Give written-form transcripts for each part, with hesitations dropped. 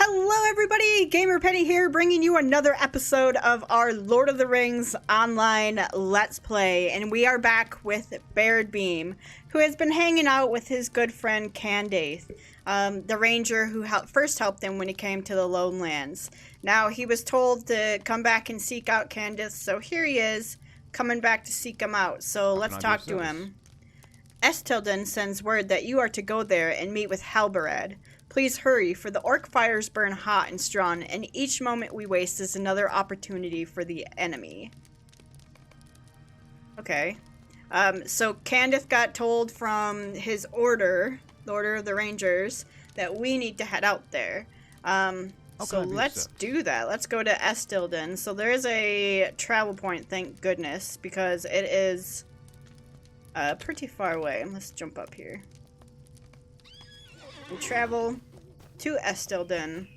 Hello everybody, Gamer Penny here, bringing you another episode of our Lord of the Rings online Let's Play, and we are back with Baradbeam, who has been hanging out with his good friend Candace, the ranger who first helped him when he came to the Lone Lands. Now, he was told to come back and seek out Candace, so here he is, coming back to seek him out, so let's talk to him. Estelden sends word that you are to go there and meet with Halbarad. Please hurry, for the orc fires burn hot and strong, and each moment we waste is another opportunity for the enemy. Okay. So Candace got told from his order, the Order of the Rangers, that we need to head out there. So let's do that. Let's go to Estelden. So there is a travel point, thank goodness, because it is pretty far away. Let's jump up here. We travel to Estelden.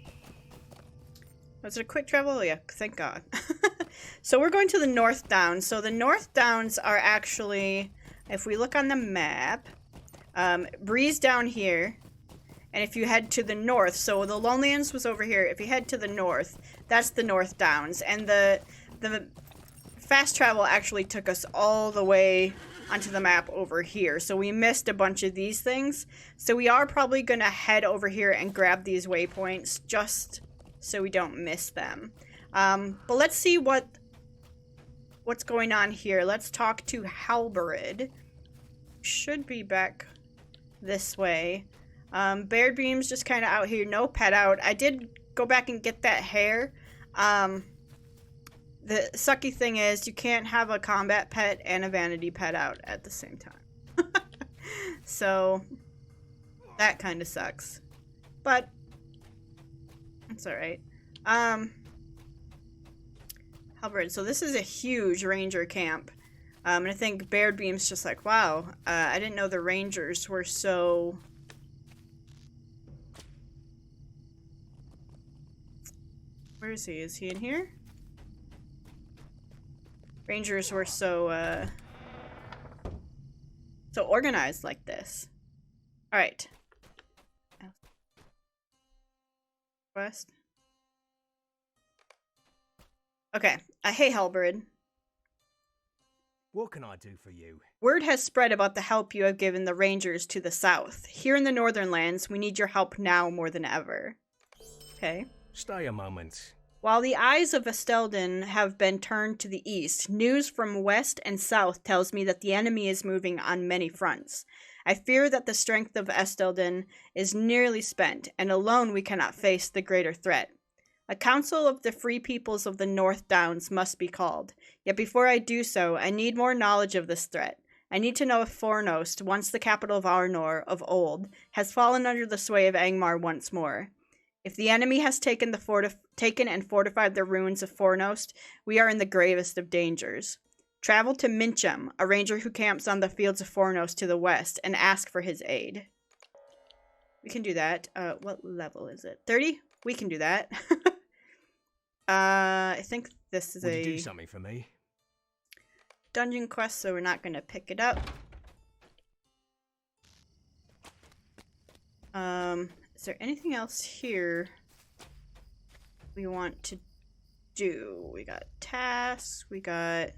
Was it a quick travel? Yeah, thank God. So we're going to the North Downs. So the North Downs are actually, if we look on the map, Breeze down here. And if you head to the north, so the Lone Lands was over here. If you head to the north, that's the North Downs. And the fast travel actually took us all the way onto the map over here, so we missed a bunch of these things, so we are probably gonna head over here and grab these waypoints just so we don't miss them. But let's see what's going on here. Let's talk to Halbarad. Should be back this way. Baradbeam's just kind of out here, no pet out. I did go back and get that hair. The sucky thing is you can't have a combat pet and a vanity pet out at the same time. So that kind of sucks. But it's alright. Halbarad, so this is a huge ranger camp. And I think Baradbeam's just like, wow, I didn't know the rangers were so... Where is he? Is he in here? Rangers were so organized like this. Alright. Quest. Okay. Hey, Halbarad. What can I do for you? Word has spread about the help you have given the Rangers to the south. Here in the Northern Lands, we need your help now more than ever. Okay. Stay a moment. While the eyes of Estelden have been turned to the east, news from west and south tells me that the enemy is moving on many fronts. I fear that the strength of Estelden is nearly spent, and alone we cannot face the greater threat. A council of the free peoples of the North Downs must be called. Yet before I do so, I need more knowledge of this threat. I need to know if Fornost, once the capital of Arnor of old, has fallen under the sway of Angmar once more. If the enemy has taken and fortified the ruins of Fornost, we are in the gravest of dangers. Travel to Mincham, a ranger who camps on the fields of Fornost to the west, and ask for his aid. We can do that. What level is it? 30? We can do that. I think this is Would you do something for me? Dungeon quest, so we're not going to pick it up. Is there anything else here we want to do? We got tasks, we got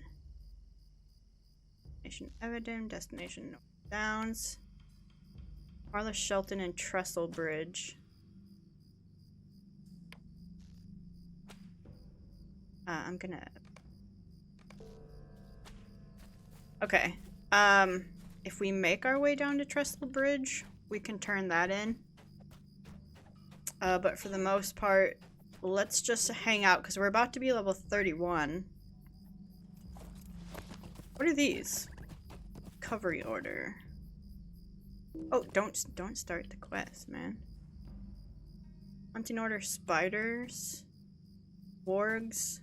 destination Evident, destination North Downs, Marla Shelton and Trestle Bridge. I'm gonna... Okay. If we make our way down to Trestle Bridge, we can turn that in. But for the most part, let's just hang out, because we're about to be level 31. What are these? Recovery order. Oh, don't start the quest, man. Hunting order, spiders, wargs,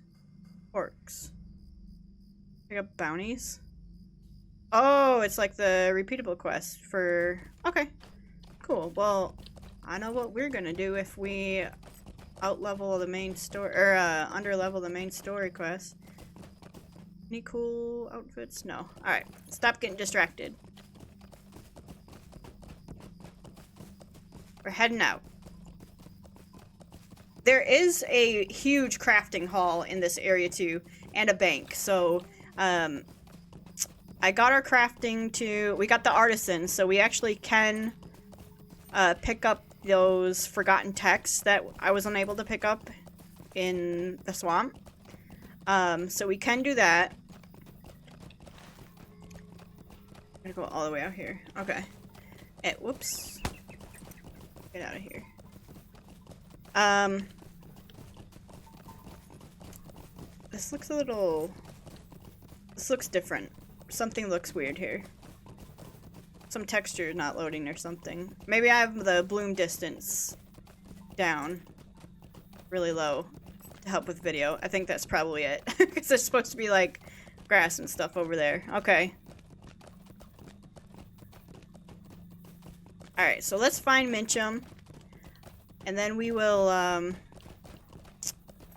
orcs. I got bounties. Oh, it's like the repeatable quest for... Okay, cool. Well, I know what we're gonna do if we out-level the main story, or under-level the main story quest. Any cool outfits? No. Alright, stop getting distracted. We're heading out. there is a huge crafting hall in this area too, and a bank. So, I got our crafting to... We got the artisan, so we actually can pick up those forgotten texts that I was unable to pick up in the swamp. So we can do that. I'm gonna go all the way out here. Okay. Whoops. Get out of here. This looks a little... This looks different. Something looks weird here. Some texture is not loading or something. Maybe I have the bloom distance down really low to help with video. I think that's probably it. Because there's supposed to be like grass and stuff over there. Okay. Alright, so let's find Mincham. And then we will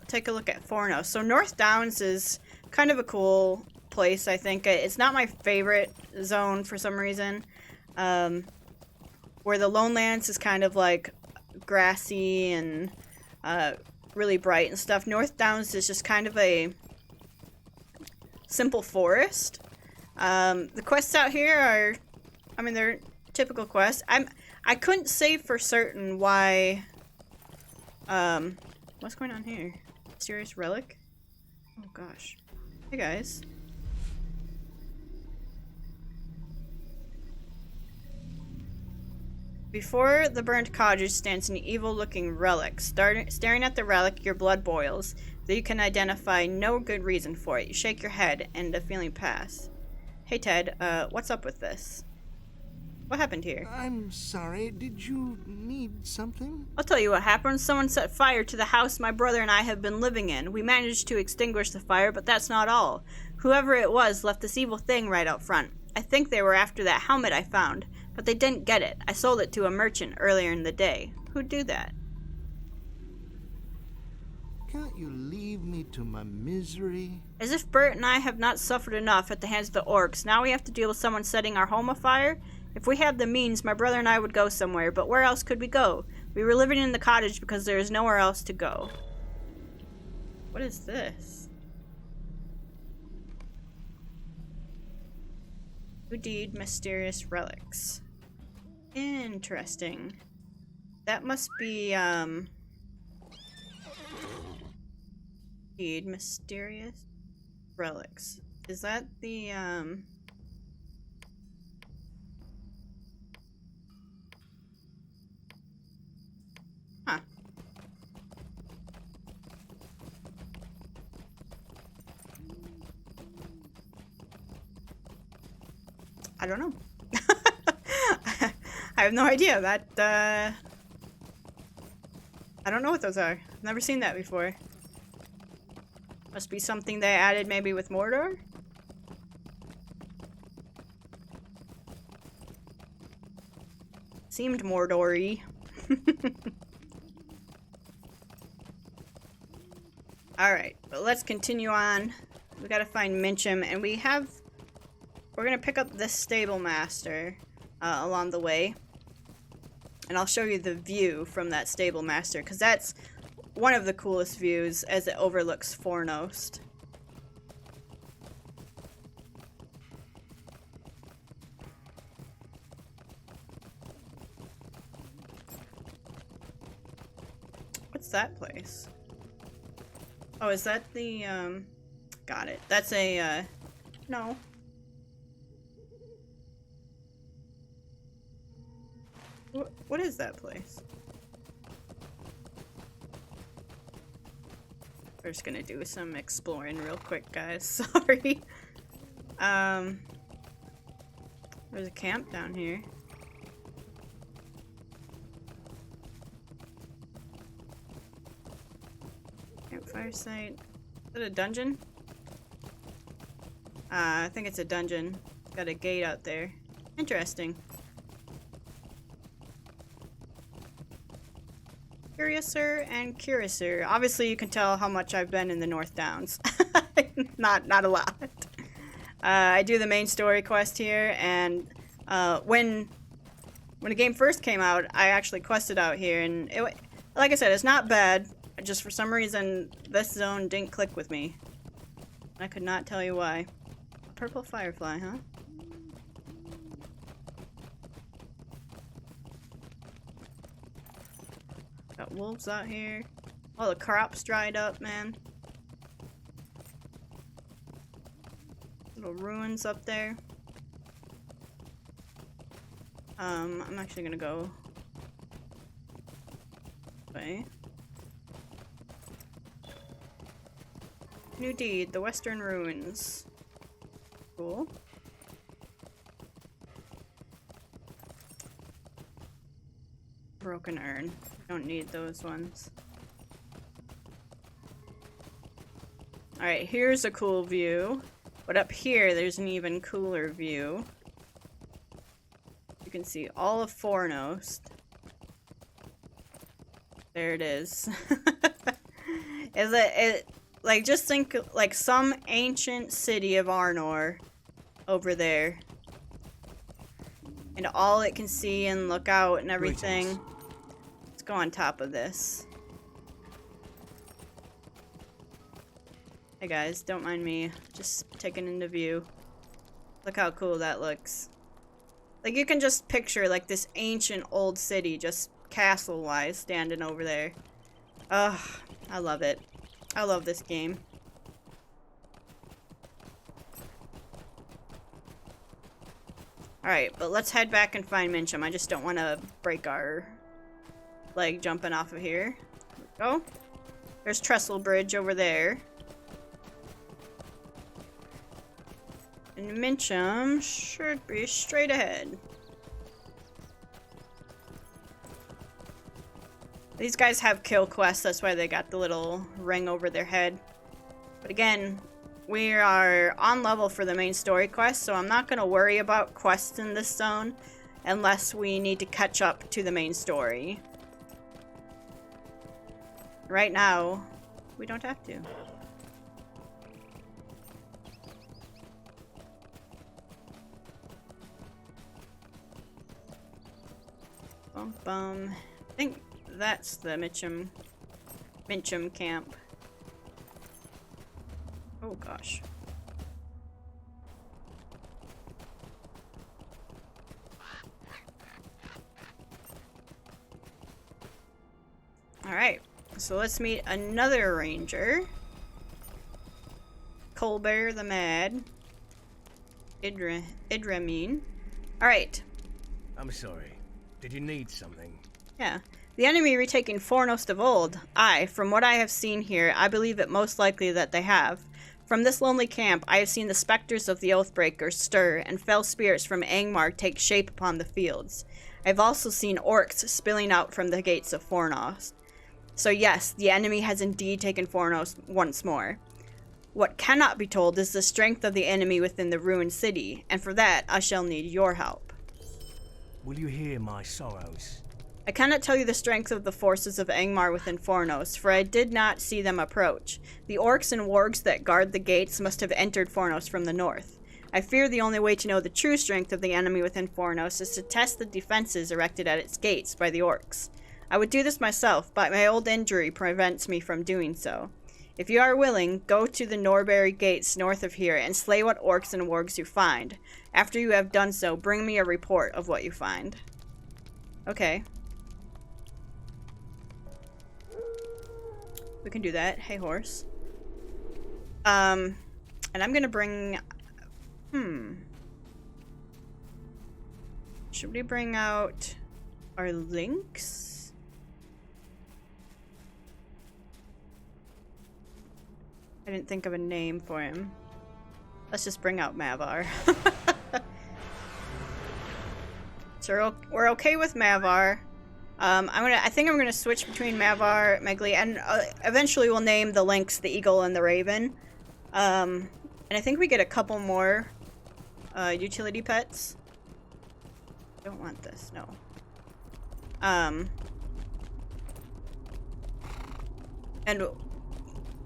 take a look at Fornost. So North Downs is kind of a cool place, I think. It's not my favorite zone for some reason. Where the Lonelands is kind of like grassy and really bright and stuff. North Downs is just kind of a simple forest. The quests out here are, I mean, they're typical quests. I couldn't say for certain why. What's going on here? Mysterious relic? Oh gosh. Hey guys. Before the burnt cottage stands an evil-looking relic. Staring at the relic, your blood boils, though you can identify no good reason for it. You shake your head, and the feeling passes. Hey Ted, what's up with this? What happened here? I'm sorry, did you need something? I'll tell you what happened. Someone set fire to the house my brother and I have been living in. We managed to extinguish the fire, but that's not all. Whoever it was left this evil thing right out front. I think they were after that helmet I found. But they didn't get it. I sold it to a merchant earlier in the day. Who'd do that? Can't you leave me to my misery? As if Bert and I have not suffered enough at the hands of the orcs, now we have to deal with someone setting our home afire? If we had the means, my brother and I would go somewhere, but where else could we go? We were living in the cottage because there is nowhere else to go. What is this? Who deed mysterious relics? Interesting. That must be, deed mysterious relics. Is that the, Huh. I don't know. I have no idea. That, I don't know what those are. I've never seen that before. Must be something they added maybe with Mordor? Seemed Mordor-y. Alright, but let's continue on. We gotta find Mincham, and we're gonna pick up this stable master along the way. And I'll show you the view from that stable master, because that's one of the coolest views as it overlooks Fornost. What's that place? Oh, is that the, got it. That's a, no. What is that place? We're just gonna do some exploring real quick, guys. Sorry. There's a camp down here. Campfire site. Is it a dungeon? I think it's a dungeon. Got a gate out there. Interesting. Curiouser and Curiouser. Obviously, you can tell how much I've been in the North Downs. not a lot. I do the main story quest here, and when the game first came out, I actually quested out here, and like I said, it's not bad. Just for some reason, this zone didn't click with me. I could not tell you why. A purple firefly, huh? Got wolves out here. All the crops dried up, man. Little ruins up there. I'm actually gonna go this way. New deed, the Western Ruins. Cool. Broken urn. Don't need those ones. Alright, here's a cool view. But up here, there's an even cooler view. You can see all of Fornost. There it is. Like, just think, like, some ancient city of Arnor over there. And all it can see and look out and everything. Greetings. Let's go on top of this. Hey guys, don't mind me. Just taking into view. Look how cool that looks. Like, you can just picture, like, this ancient old city, just castle-wise, standing over there. Ugh, I love it. I love this game. Alright, but let's head back and find Mincham. I just don't want to break our leg jumping off of here. There we go. There's Trestle Bridge over there. And Mincham should be straight ahead. These guys have kill quests, that's why they got the little ring over their head. But again, we are on level for the main story quest, so I'm not going to worry about quests in this zone unless we need to catch up to the main story. Right now, we don't have to. Bum bum. I think that's the Mincham camp. Oh gosh. Alright, so let's meet another ranger. Colbert the Mad. Idramine. Alright. I'm sorry. Did you need something? Yeah. The enemy retaking Fornost of old. Aye, from what I have seen here, I believe it most likely that they have. From this lonely camp, I have seen the specters of the Oathbreakers stir, and fell spirits from Angmar take shape upon the fields. I have also seen orcs spilling out from the gates of Fornost. So yes, the enemy has indeed taken Fornost once more. What cannot be told is the strength of the enemy within the ruined city, and for that I shall need your help. Will you hear my sorrows? I cannot tell you the strength of the forces of Angmar within Fornost, for I did not see them approach. The orcs and wargs that guard the gates must have entered Fornost from the north. I fear the only way to know the true strength of the enemy within Fornost is to test the defenses erected at its gates by the orcs. I would do this myself, but my old injury prevents me from doing so. If you are willing, go to the Norbury gates north of here and slay what orcs and wargs you find. After you have done so, bring me a report of what you find. Okay. We can do that. Hey, horse. And I'm gonna bring... Should we bring out our lynx? I didn't think of a name for him. Let's just bring out Mavar. So we're okay with Mavar. I think I'm gonna switch between Mavar, Megli, and eventually we'll name the lynx the Eagle and the Raven. And I think we get a couple more utility pets. Don't want this, no. And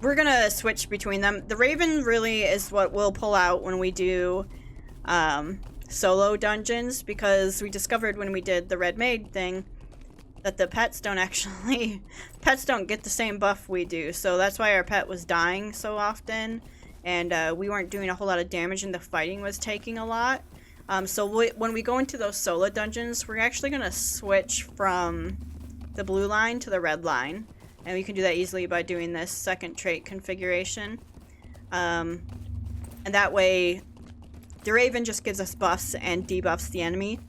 we're gonna switch between them. The Raven really is what we'll pull out when we do solo dungeons, because we discovered when we did the Red Maid thing that the pets don't actually pets don't get the same buff we do, so that's why our pet was dying so often, and we weren't doing a whole lot of damage and the fighting was taking a lot. When we go into those solo dungeons, we're actually going to switch from the blue line to the red line, and we can do that easily by doing this second trait configuration, and that way the Raven just gives us buffs and debuffs the enemy.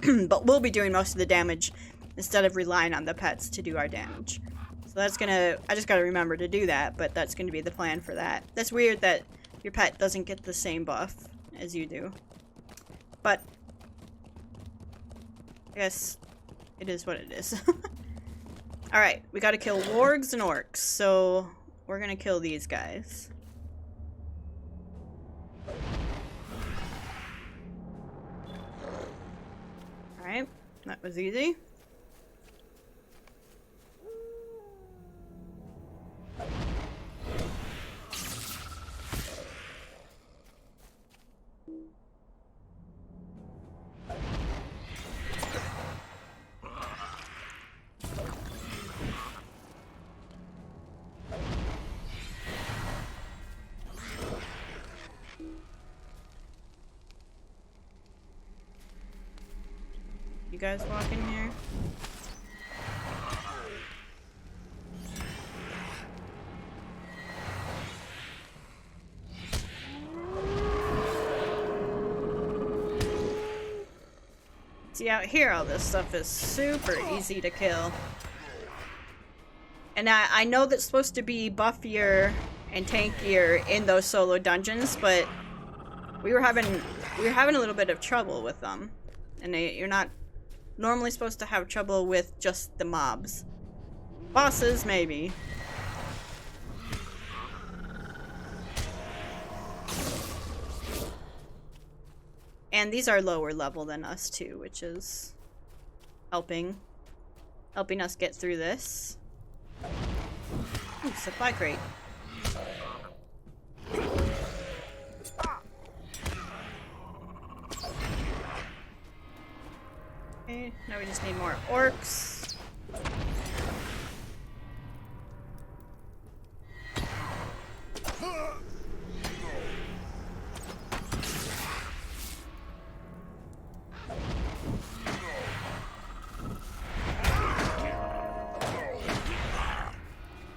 But we'll be doing most of the damage instead of relying on the pets to do our damage. So that's gonna... I just gotta remember to do that, but that's gonna be the plan for that. That's weird that your pet doesn't get the same buff as you do. But... I guess it is what it is. Alright, we gotta kill wargs and orcs, so we're gonna kill these guys. Alright, that was easy. You guys walk in here. See, out here all this stuff is super easy to kill. And I know that's supposed to be buffier and tankier in those solo dungeons, but we were having a little bit of trouble with them. And you're not normally supposed to have trouble with just the mobs. Bosses, maybe. And these are lower level than us too, which is helping us get through this. Ooh, supply crate. Okay, now we just need more orcs.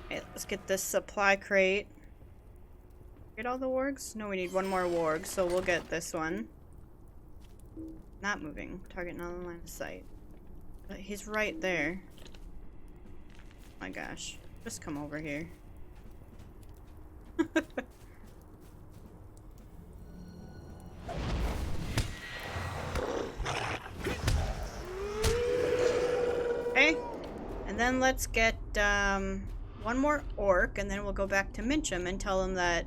Okay, let's get this supply crate. Get all the wargs? No, we need one more warg, so we'll get this one. Not moving. Target not on line of sight. But he's right there. Oh my gosh. Just come over here. Okay. And then let's get one more orc, and then we'll go back to Mincham and tell him that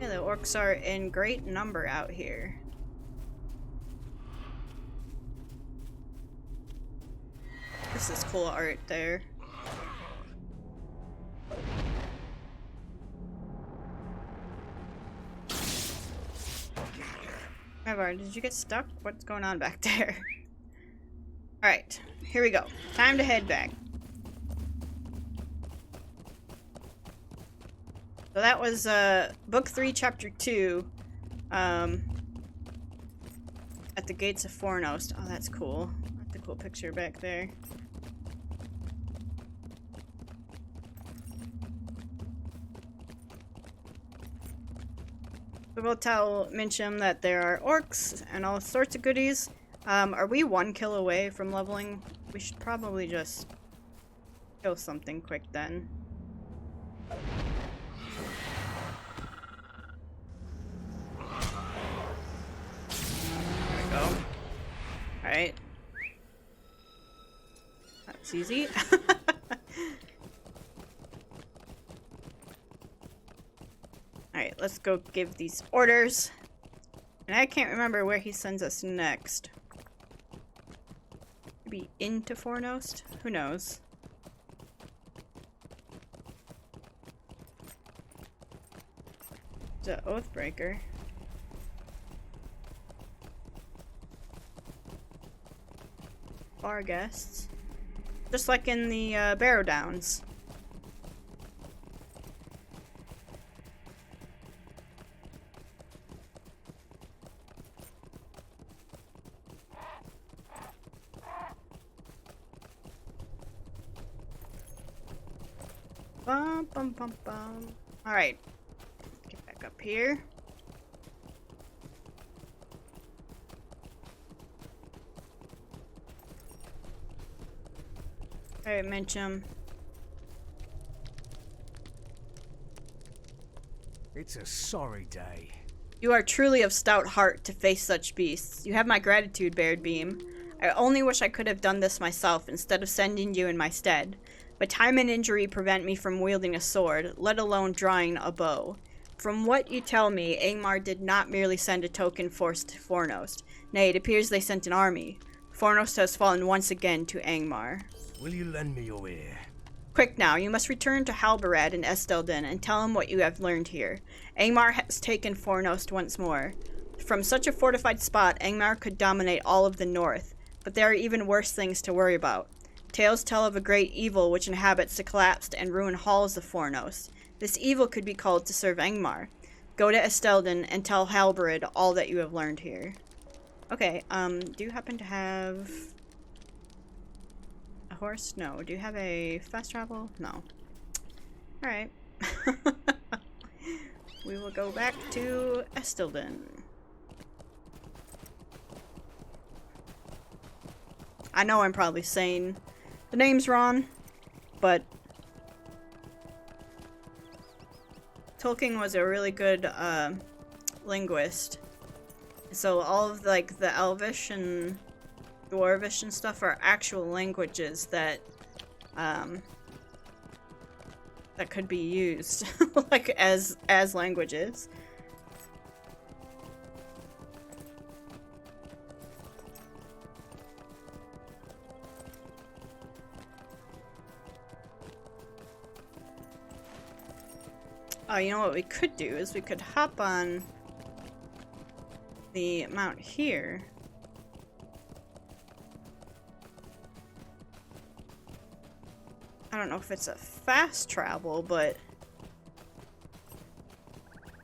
yeah, the orcs are in great number out here. This is cool art there. Evar, did you get stuck? What's going on back there? Alright, here we go. Time to head back. So that was book 3, chapter 2. At the gates of Fornost. Oh, that's cool. That's a cool picture back there. We will tell Mincham that there are orcs and all sorts of goodies. Are we 1 kill away from leveling? We should probably just kill something quick then. There we go. Alright. That's easy. Alright, let's go give these orders. And I can't remember where he sends us next. Maybe into Fornost? Who knows? It's an Oathbreaker. Bar guests. Just like in the Barrow Downs. Bum, bum, bum, bum. Alright. Get back up here. Alright, Minchum. It's a sorry day. You are truly of stout heart to face such beasts. You have my gratitude, Baradbeam. I only wish I could have done this myself instead of sending you in my stead. But time and injury prevent me from wielding a sword, let alone drawing a bow. From what you tell me, Angmar did not merely send a token force to Fornost. Nay, it appears they sent an army. Fornost has fallen once again to Angmar. Will you lend me your ear? Quick now, you must return to Halbarad in Estelden and tell him what you have learned here. Angmar has taken Fornost once more. From such a fortified spot, Angmar could dominate all of the north, but there are even worse things to worry about. Tales tell of a great evil which inhabits the collapsed and ruined halls of Fornost. This evil could be called to serve Angmar. Go to Estelden and tell Halbarad all that you have learned here. Okay, do you happen to have a horse? No. Do you have a fast travel? No. Alright. We will go back to Estelden. I know I'm probably saying the name's wrong, but Tolkien was a really good linguist. So all of like the Elvish and Dwarvish and stuff are actual languages that that could be used like as languages. Oh, you know what we could do is we could hop on the mount here. I don't know if it's a fast travel, but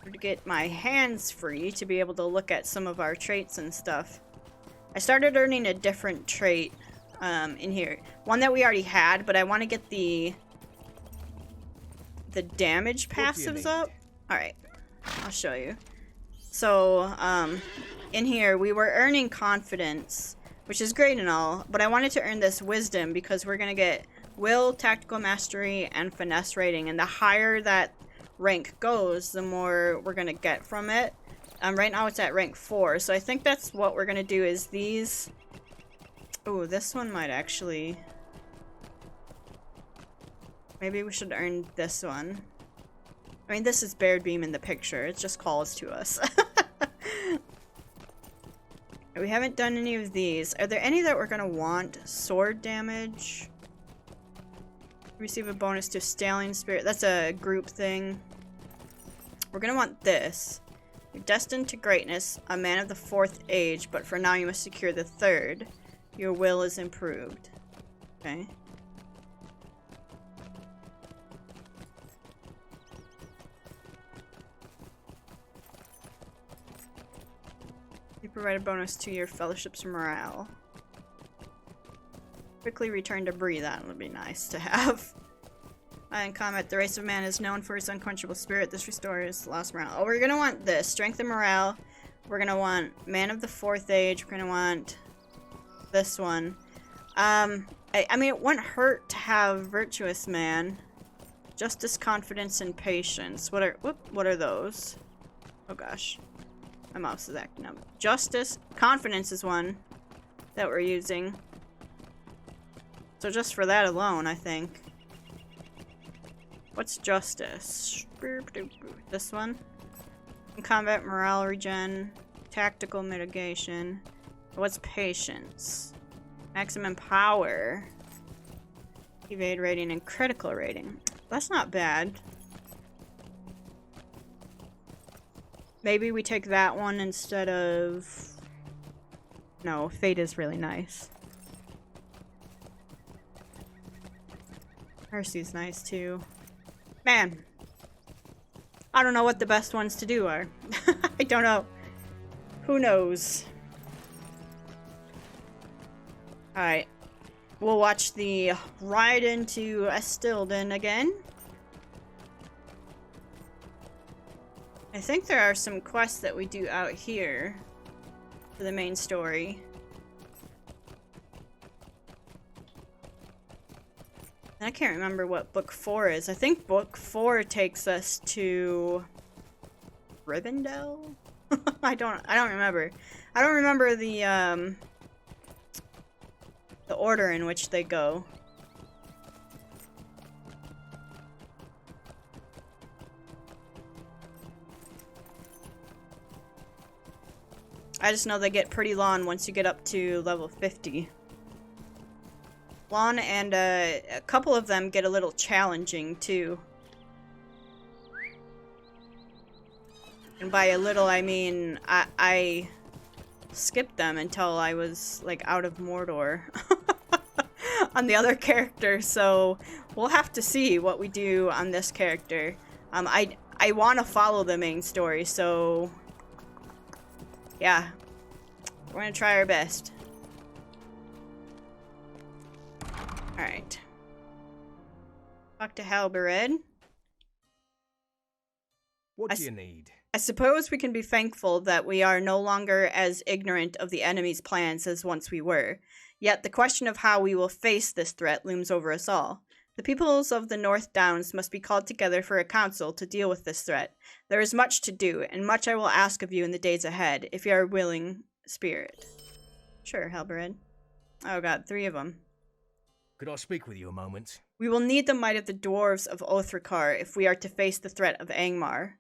to get my hands free to be able to look at some of our traits and stuff. I started earning a different trait in here. One that we already had, but I want to get the damage passives up. Alright, I'll show you. So, in here, we were earning confidence, which is great and all, but I wanted to earn this wisdom because we're going to get will, tactical mastery, and finesse rating, and the higher that rank goes, the more we're going to get from it. Right now it's at rank 4, so I think that's what we're going to do is these... Oh, this one might actually... Maybe we should earn this one. I mean, this is Baradbeam in the picture. It just calls to us. We haven't done any of these. Are there any that we're going to want? Sword damage. Receive a bonus to Stallion Spirit. That's a group thing. We're going to want this. You're destined to greatness, a man of the 4th age, but for now you must secure the 3rd. Your will is improved. Okay. You provide a bonus to your fellowship's morale. Quickly return to breathe. That would be nice to have. In combat, the race of man is known for its unquenchable spirit. This restores lost morale. Oh, we're gonna want this. Strength and morale. We're gonna want man of the 4th age. We're gonna want this one. I mean, it wouldn't hurt to have virtuous man. Justice, confidence, and patience. What are those? Oh gosh. My mouse is acting up. Justice, confidence is one that we're using. So just for that alone, I think. What's justice? This one. In combat, morale regen, tactical mitigation. What's patience? Maximum power. Evade rating and critical rating. That's not bad. Maybe we take that one instead of... No, fate is really nice. Percy's nice too. Man. I don't know what the best ones to do are. I don't know. Who knows? Alright. We'll watch the ride into Estilden again. I think there are some quests that we do out here for the main story. I can't remember what book 4 is. I think book 4 takes us to Rivendell? I don't remember. I don't remember the order in which they go. I just know they get pretty long once you get up to level 50. Long, and a couple of them get a little challenging too. And by a little, I mean I skipped them until I was like out of Mordor on the other character. So we'll have to see what we do on this character. I want to follow the main story, so yeah, we're gonna try our best. Alright. Talk to Halbered. What do you need? I suppose we can be thankful that we are no longer as ignorant of the enemy's plans as once we were. Yet the question of how we will face this threat looms over us all. The peoples of the North Downs must be called together for a council to deal with this threat. There is much to do, and much I will ask of you in the days ahead, if you are willing spirit. Sure, Halbered. Oh god, 3 of them. Could I speak with you a moment? We will need the might of the dwarves of Othrakar if we are to face the threat of Angmar.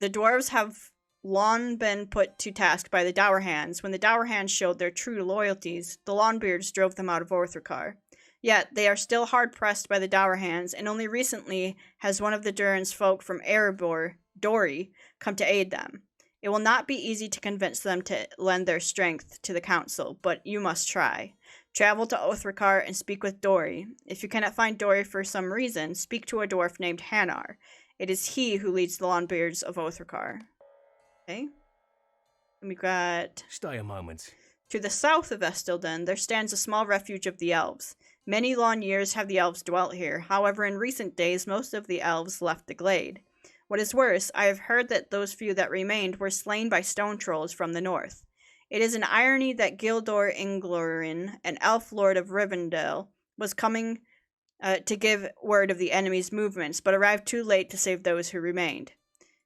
The dwarves have long been put to task by the Dour Hands. When the Dour Hands showed their true loyalties, the Longbeards drove them out of Othrakar. Yet, they are still hard-pressed by the Dour Hands, and only recently has one of the Durin's folk from Erebor, Dori, come to aid them. It will not be easy to convince them to lend their strength to the council, but you must try. Travel to Othrakar and speak with Dori. If you cannot find Dori for some reason, speak to a dwarf named Hanar. It is he who leads the Longbeards of Othrakar. Okay. And we got... Stay a moment. To the south of Estilden, there stands a small refuge of the elves. Many long years have the elves dwelt here. However, in recent days, most of the elves left the glade. What is worse, I have heard that those few that remained were slain by stone trolls from the north. It is an irony that Gildor Inglorin, an elf lord of Rivendell, was coming to give word of the enemy's movements, but arrived too late to save those who remained.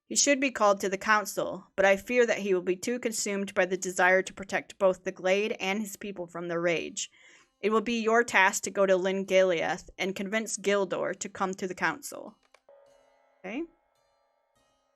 He should be called to the council, but I fear that he will be too consumed by the desire to protect both the glade and his people from the rage. It will be your task to go to Lingaliath and convince Gildor to come to the council. Okay?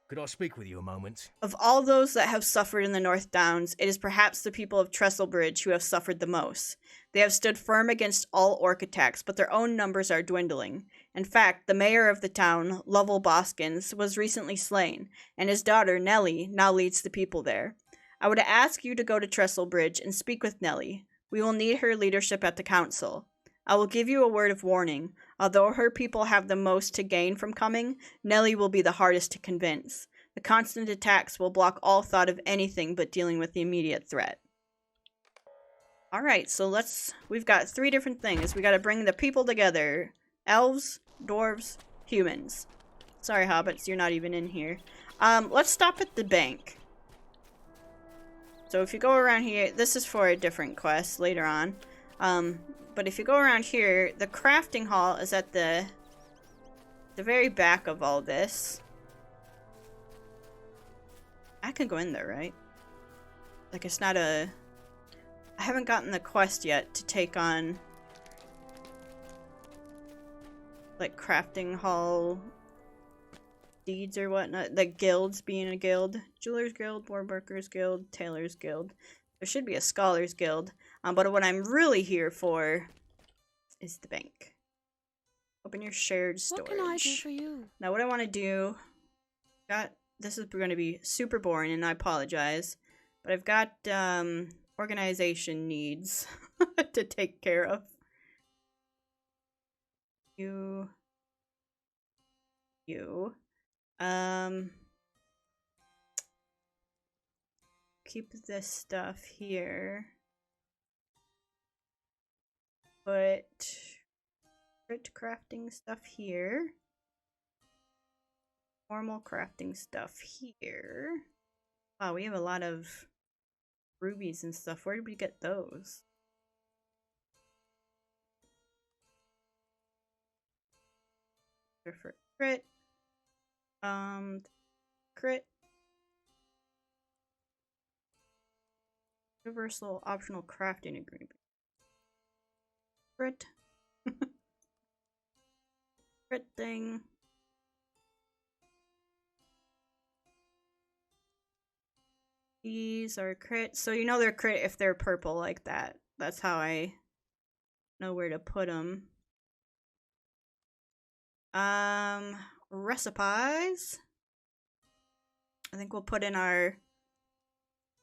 Could I speak with you a moment? Of all those that have suffered in the North Downs, it is perhaps the people of Trestlebridge who have suffered the most. They have stood firm against all orc attacks, but their own numbers are dwindling. In fact, the mayor of the town, Lovell Boskins, was recently slain, and his daughter, Nellie, now leads the people there. I would ask you to go to Trestlebridge and speak with Nellie. We will need her leadership at the council. I will give you a word of warning. Although her people have the most to gain from coming, Nellie will be the hardest to convince. The constant attacks will block all thought of anything but dealing with the immediate threat. Alright, so we've got 3 different things. We gotta bring the people together. Elves, dwarves, humans. Sorry, hobbits, you're not even in here. Let's stop at the bank. So if you go around here, this is for a different quest later on. But if you go around here, the crafting hall is at the very back of all this. I can go in there, right? Like, it's not a... I haven't gotten the quest yet to take on... like, crafting hall... deeds or whatnot. Like, guilds being a guild. Jeweler's Guild, Warworkers Guild, Tailor's Guild. There should be a Scholar's Guild. But what I'm really here for is the bank. Open your shared storage. What can I do for you? Now what I want to do... This is going to be super boring and I apologize. But I've got organization needs to take care of. You. Keep this stuff here. Put crit crafting stuff here. Normal crafting stuff here. Wow, we have a lot of rubies and stuff. Where did we get those? They're for crit. Crit. Universal optional crafting agreement. Crit. Crit thing. These are crit. So you know they're crit if they're purple like that. That's how I know where to put them. Recipes. I think we'll put in our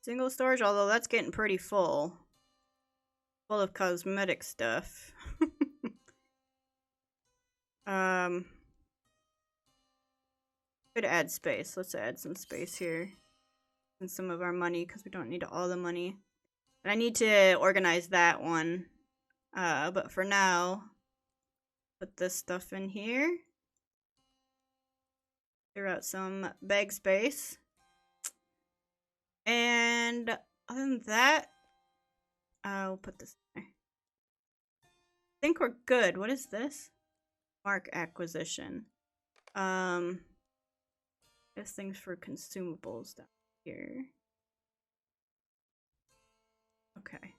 single storage, although that's getting pretty full. Full of cosmetic stuff. Could add space. Let's add some space here. And some of our money, because we don't need all the money. But I need to organize that one. But for now, put this stuff in here. Clear out some bag space. And other than that, I'll put this in there. I think we're good. What is this? Mark acquisition. There's things for consumables down here. Okay.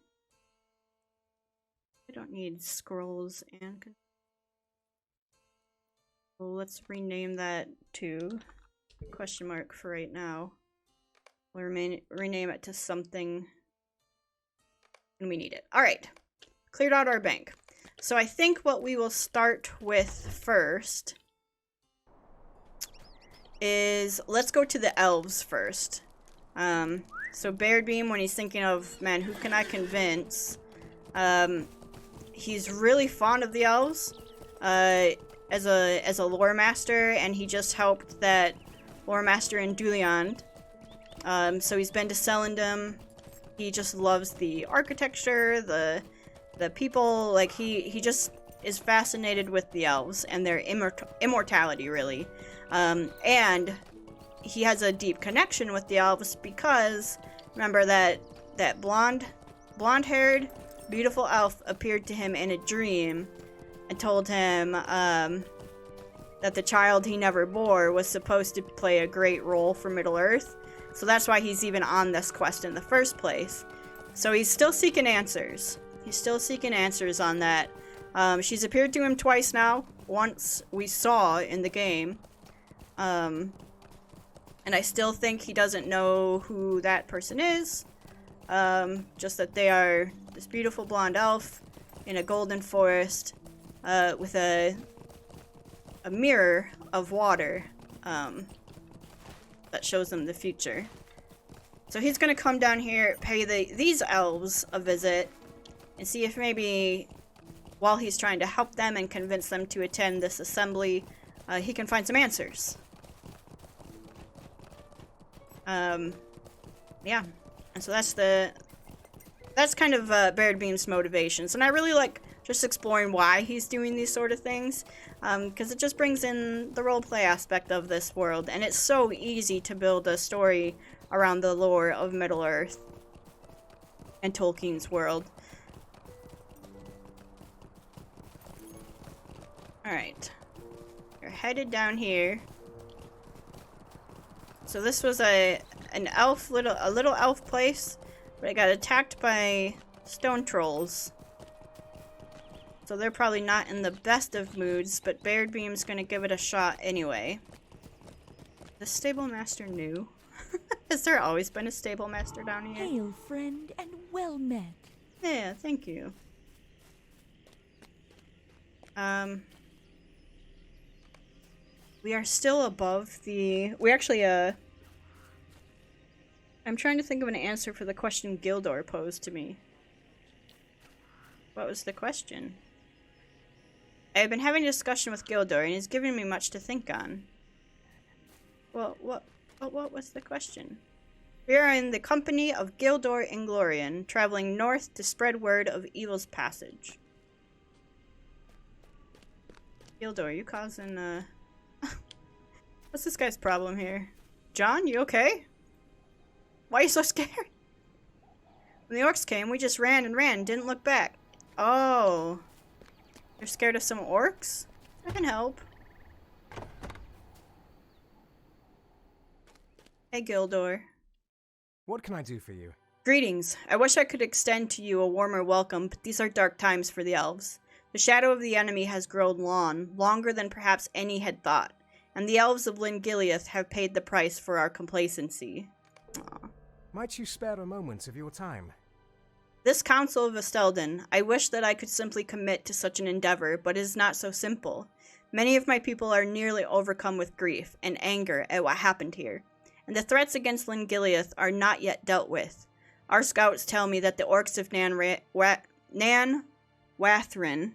I don't need scrolls and well, let's rename that to question mark for right now. We'll rename it to something when we need it. Alright. Cleared out our bank. So I think what we will start with first is let's go to the elves first. So Baradbeam, when he's thinking of, man, who can I convince? He's really fond of the elves as a lore master, and he just helped that lore master in Duliand. So he's been to Selendum. He just loves the architecture, the people. Like he just is fascinated with the elves and their immortality, really. And he has a deep connection with the elves because remember that blonde-haired, beautiful elf appeared to him in a dream and told him that the child he never bore was supposed to play a great role for Middle-earth. So that's why he's even on this quest in the first place. So he's still seeking answers. He's still seeking answers on that. She's appeared to him twice now. Once we saw in the game. And I still think he doesn't know who that person is. Just that they are this beautiful blonde elf in a golden forest with a mirror of water that shows them the future. So he's going to come down here, pay these elves a visit, and see if maybe while he's trying to help them and convince them to attend this assembly, he can find some answers. Yeah, and so that's kind of Baradbeam's motivations, and I really like just exploring why he's doing these sort of things, because it just brings in the roleplay aspect of this world, and it's so easy to build a story around the lore of Middle-earth and Tolkien's world. Alright, you're headed down here. So this was a little elf place, but it got attacked by stone trolls. So they're probably not in the best of moods, but Baradbeam's gonna give it a shot anyway. The stable master new. Has there always been a stable master down here? Hail, friend, and well met. Yeah, thank you. We are still above the... We actually, I'm trying to think of an answer for the question Gildor posed to me. What was the question? I have been having a discussion with Gildor, and he's given me much to think on. Well, what was the question? We are in the company of Gildor Inglorian, traveling north to spread word of evil's passage. Gildor, you causing, What's this guy's problem here? John, you okay? Why are you so scared? When the orcs came, we just ran and ran, didn't look back. Oh. You're scared of some orcs? I can help. Hey, Gildor. What can I do for you? Greetings. I wish I could extend to you a warmer welcome, but these are dark times for the elves. The shadow of the enemy has grown long, longer than perhaps any had thought, and the elves of Lingiliath have paid the price for our complacency. Aww. Might you spare a moment of your time? This Council of Estelden, I wish that I could simply commit to such an endeavor, but it is not so simple. Many of my people are nearly overcome with grief and anger at what happened here, and the threats against Lingiliath are not yet dealt with. Our scouts tell me that the orcs of Nan Wathrin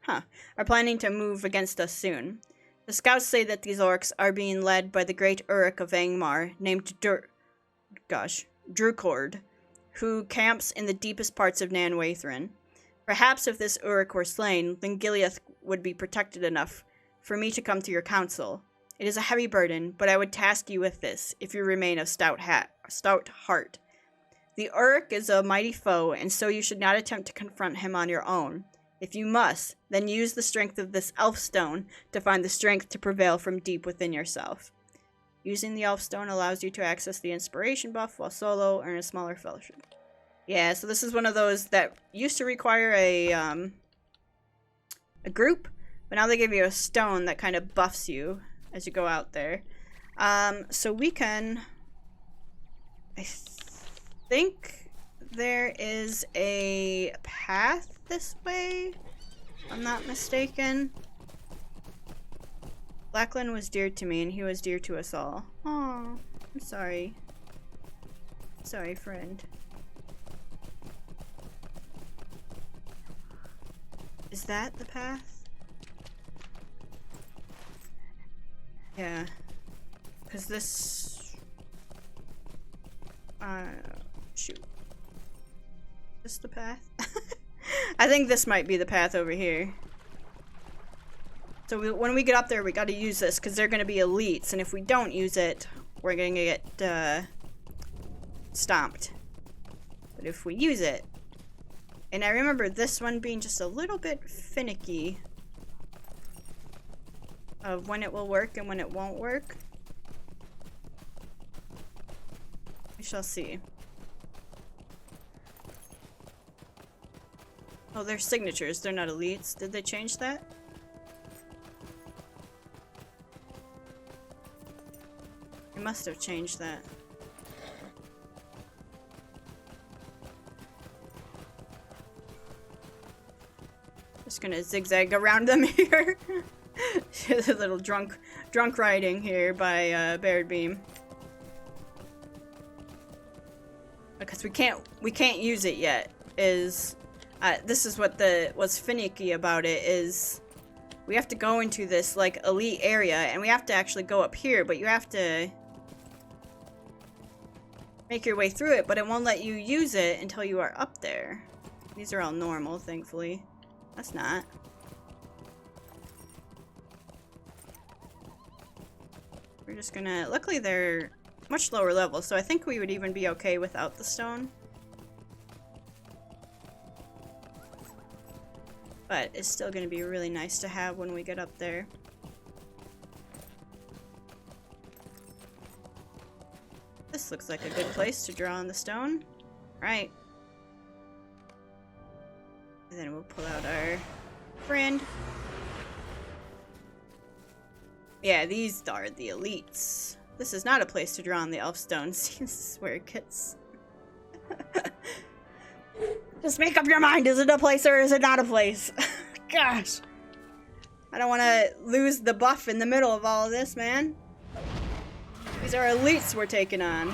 are planning to move against us soon. The scouts say that these orcs are being led by the great Uruk of Angmar, named Drukord, who camps in the deepest parts of Nan Wathrin. Perhaps if this Uruk were slain, Lingiliath would be protected enough for me to come to your council. It is a heavy burden, but I would task you with this, if you remain of stout heart. The Uruk is a mighty foe, and so you should not attempt to confront him on your own. If you must, then use the strength of this elf stone to find the strength to prevail from deep within yourself. Using the elf stone allows you to access the inspiration buff while solo, earn a smaller fellowship. Yeah, so this is one of those that used to require a group, but now they give you a stone that kind of buffs you as you go out there. So we can... I think there is a path this way, if I'm not mistaken. Blackland was dear to me, and he was dear to us all. Oh, I'm sorry. Sorry, friend. Is that the path? Yeah. Because this... shoot. Is this the path? I think this might be the path over here. So when we get up there, we gotta use this, because they're gonna be elites, and if we don't use it, we're gonna get, stomped. But if we use it... And I remember this one being just a little bit finicky of when it will work and when it won't work. We shall see. Oh, they're signatures. They're not elites. Did they change that? They must have changed that. Just gonna zigzag around them here. A little drunk riding here by Baradbeam. Because we can't use it yet. This is what's finicky about it is we have to go into this like elite area and we have to actually go up here, but you have to make your way through it, but it won't let you use it until you are up there. These are all normal, thankfully. That's not. We're just gonna... Luckily they're much lower level, so I think we would even be okay without the stone. But it's still gonna be really nice to have when we get up there. This looks like a good place to draw on the stone. Right. And then we'll pull out our friend. Yeah, these are the elites. This is not a place to draw on the elf stones. This is where it gets... Just make up your mind. Is it a place or is it not a place? Gosh. I don't want to lose the buff in the middle of all of this, man. These are elites we're taking on.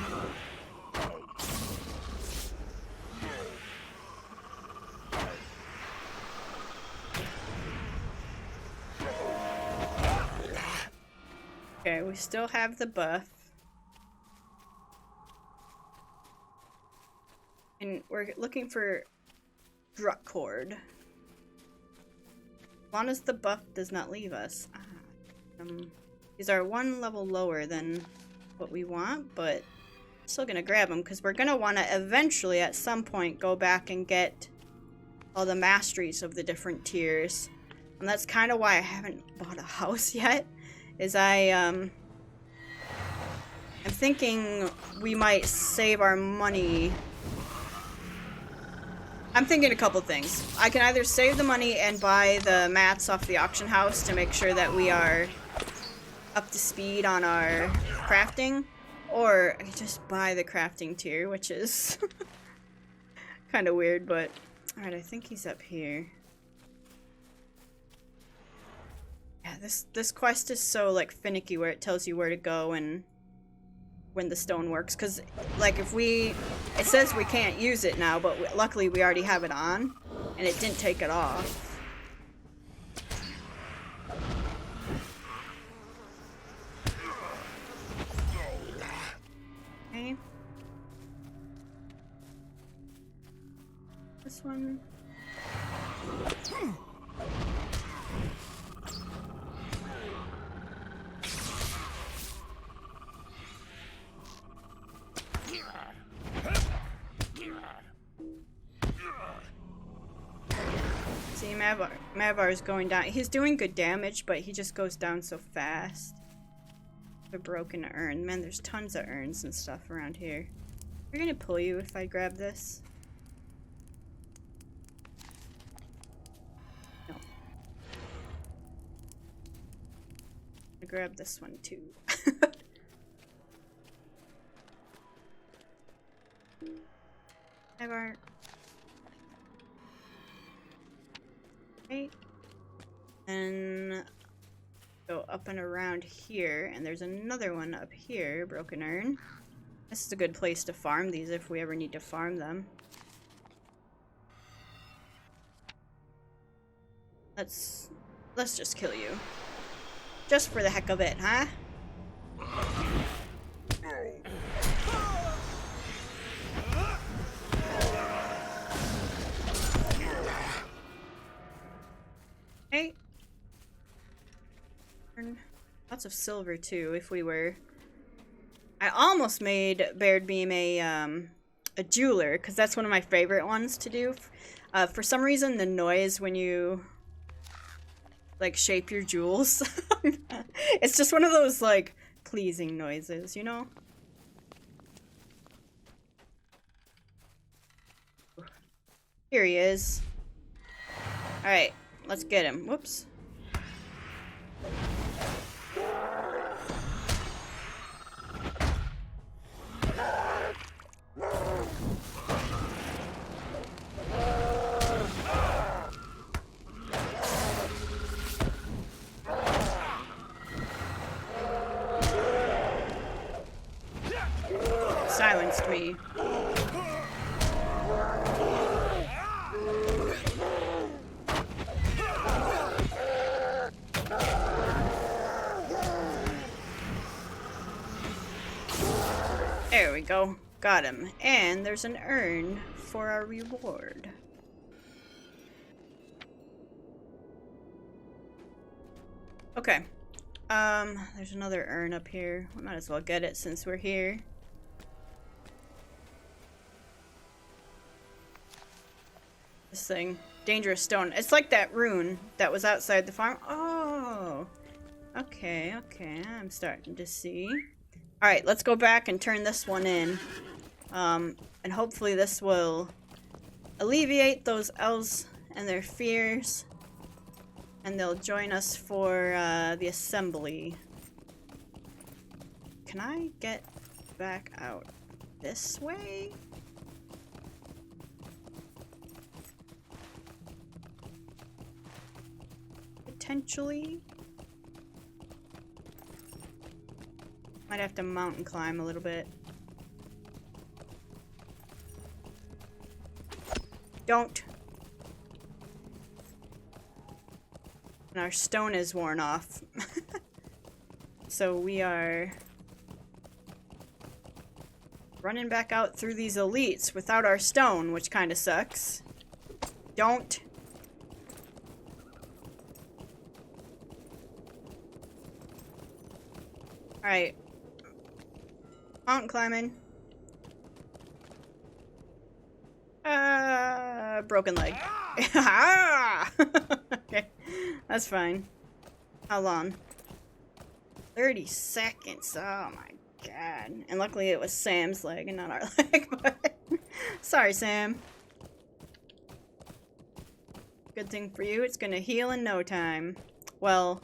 Okay, we still have the buff. And we're looking for Drut Cord. As long as the buff does not leave us. These are one level lower than what we want, but I'm still gonna grab them because we're gonna want to eventually at some point go back and get all the masteries of the different tiers. And that's kind of why I haven't bought a house yet, is I'm thinking we might save our money. I'm thinking a couple things. I can either save the money and buy the mats off the auction house to make sure that we are up to speed on our crafting, or I can just buy the crafting tier, which is kind of weird, but alright, I think he's up here. Yeah, this quest is so like finicky where it tells you where to go and when the stone works, because like if it says we can't use it now, but luckily we already have it on and it didn't take it off. Okay. This one. See, Mavar is going down. He's doing good damage, but he just goes down so fast. A broken urn. Man, there's tons of urns and stuff around here. We're gonna pull you if I grab this. No. I grab this one too. Mavar. Okay. And go up and around here, and there's another one up here, broken urn. This is a good place to farm these if we ever need to farm them. Let's just kill you. Just for the heck of it, huh? Okay. Lots of silver too, if we were. I almost made Baradbeam a jeweler, because that's one of my favorite ones to do. For some reason, the noise when you like shape your jewels, it's just one of those like pleasing noises, you know? Here he is. Alright, let's get him. Whoops. Silenced me. There we go. Got him. And there's an urn for our reward. Okay. There's another urn up here. We might as well get it since we're here. This thing. Dangerous stone. It's like that rune that was outside the farm. Oh. Okay, okay. I'm starting to see. Alright, let's go back and turn this one in. And hopefully this will alleviate those elves and their fears. And they'll join us for the assembly. Can I get back out this way? Potentially. Might have to mountain climb a little bit. Don't. And our stone is worn off. so we are running back out through these elites without our stone, which kind of sucks. Don't. Alright. Mountain climbing. Broken leg. Okay, that's fine. How long? 30 seconds. Oh my god. And luckily it was Sam's leg and not our leg. But sorry, Sam. Good thing for you, it's gonna heal in no time. Well,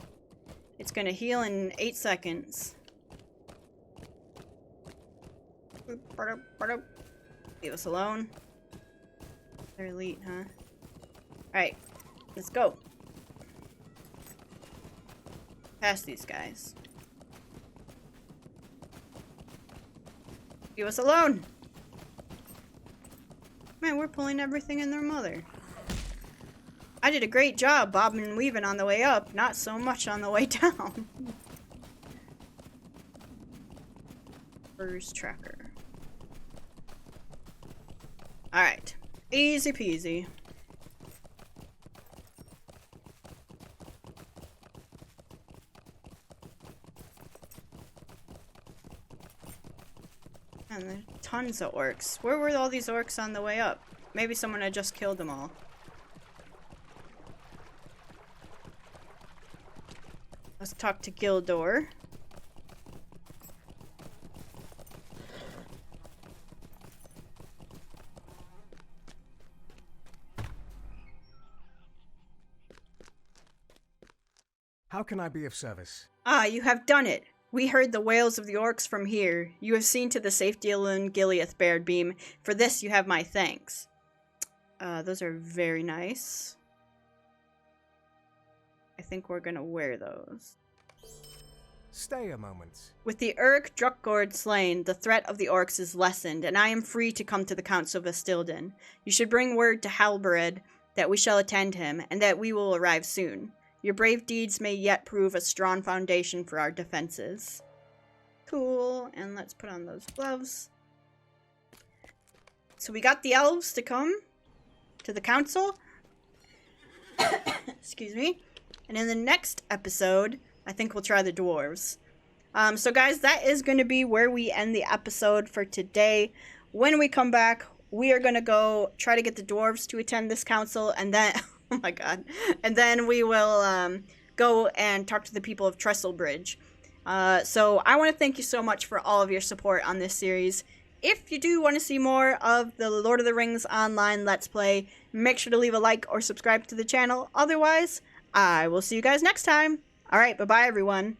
it's gonna heal in 8 seconds. Leave us alone. They're elite, huh? Alright, let's go. Past these guys. Leave us alone! Man, we're pulling everything in their mother. I did a great job bobbing and weaving on the way up, not so much on the way down. First tracker. Alright. Easy peasy. And there's tons of orcs. Where were all these orcs on the way up? Maybe someone had just killed them all. Let's talk to Gildor. How can I be of service? Ah, you have done it. We heard the wails of the orcs from here. You have seen to the safety of Gileath, Baradbeam. For this you have my thanks. Those are very nice. I think we're gonna wear those. Stay a moment. With the Urk Druckgord slain, the threat of the orcs is lessened, and I am free to come to the Council of Estilden. You should bring word to Halbered that we shall attend him, and that we will arrive soon. Your brave deeds may yet prove a strong foundation for our defenses. Cool, and let's put on those gloves. So we got the elves to come to the council. Excuse me. And in the next episode, I think we'll try the dwarves. So guys, that is going to be where we end the episode for today. When we come back, we are going to go try to get the dwarves to attend this council, and then... Oh my god. And then we will go and talk to the people of Trestlebridge. So I want to thank you so much for all of your support on this series. If you do want to see more of the Lord of the Rings online Let's Play, make sure to leave a like or subscribe to the channel. Otherwise, I will see you guys next time. Alright, bye-bye everyone.